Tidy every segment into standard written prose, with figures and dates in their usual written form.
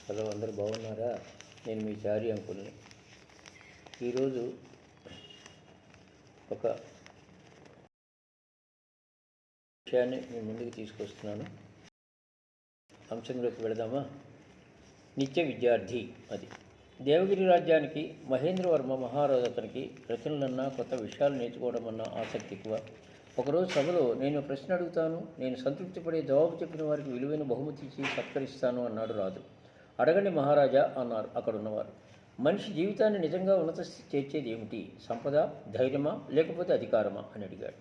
Hello, అందరు బాగున్నారా? నేను మీ చారి అంకుల్ని. ఈరోజు ఒక విషయాన్ని మీ ముందుకు తీసుకొస్తున్నాను. అంశంలోకి వెళదామా? నిత్య విద్యార్థి. అది దేవగిరి రాజ్యానికి మహేంద్రవర్మ మహారాజు అతనికి రచనలన్నా కొత్త విషయాలు నేర్చుకోవడం అన్నా ఆసక్తి ఎక్కువ. ఒకరోజు సభలో నేను ప్రశ్న అడుగుతాను, నేను సంతృప్తి పడే జవాబు చెప్పిన వారికి విలువైన బహుమతి ఇచ్చి సత్కరిస్తాను అన్నాడు రాజు. అడగండి మహారాజా అన్నారు అక్కడున్నవారు. మనిషి జీవితాన్ని నిజంగా ఉన్నత స్థితి చేర్చేది ఏమిటి? సంపద, ధైర్యమా, లేకపోతే అధికారమా అని అడిగాడు.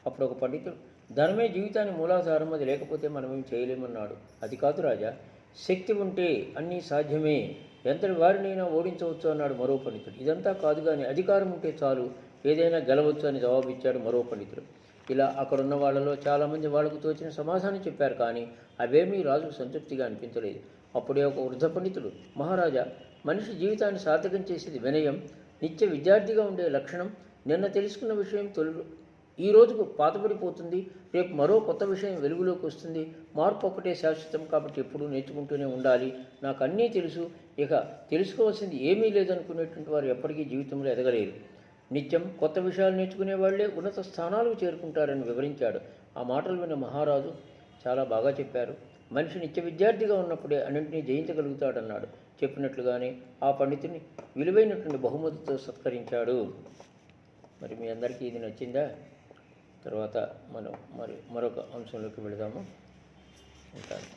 అప్పుడు ఒక పండితుడు, ధనమే జీవితాన్ని మూలాధారం, అది లేకపోతే మనమేం చేయలేమన్నాడు. అది కాదు రాజా, శక్తి ఉంటే అన్నీ సాధ్యమే, ఎంతటి వారినైనా ఓడించవచ్చు అన్నాడు మరో పండితుడు. ఇదంతా కాదు కానీ అధికారం ఉంటే చాలు, ఏదైనా గెలవచ్చు అని జవాబిచ్చాడు మరో పండితుడు. ఇలా అక్కడున్న వాళ్ళలో చాలామంది వాళ్లకు తోచిన సమాధానం చెప్పారు, కానీ అవేమీ రాజుకు సంతృప్తిగా అనిపించలేదు. అప్పుడే ఒక వృద్ధ పండితుడు, మహారాజా, మనిషి జీవితాన్ని సార్థకం చేసేది వినయం, నిత్య విద్యార్థిగా ఉండే లక్షణం. నిన్న తెలుసుకున్న విషయం ఈ రోజుకు పాతపడిపోతుంది, రేపు మరో కొత్త విషయం వెలుగులోకి వస్తుంది. మార్పు ఒక్కటే శాశ్వతం, కాబట్టి ఎప్పుడూ నేర్చుకుంటూనే ఉండాలి. నాకు అన్నీ తెలుసు, ఇక తెలుసుకోవాల్సింది ఏమీ లేదనుకునేటువంటి వారు ఎప్పటికీ జీవితంలో ఎదగలేరు. నిత్యం కొత్త విషయాలు నేర్చుకునే వాళ్లే ఉన్నత స్థానాలకు చేరుకుంటారని వివరించాడు. ఆ మాటలు విన్న మహారాజు, చాలా బాగా చెప్పారు, మనిషి నిత్య విద్యార్థిగా ఉన్నప్పుడే అన్నింటినీ జయించగలుగుతాడన్నాడు. చెప్పినట్లుగానే ఆ పండితుని విలువైనటువంటి బహుమతితో సత్కరించాడు. మరి మీ అందరికీ ఇది నచ్చిందా? తర్వాత మనం మరొక అంశంలోకి వెళదాము. ఉంటాను.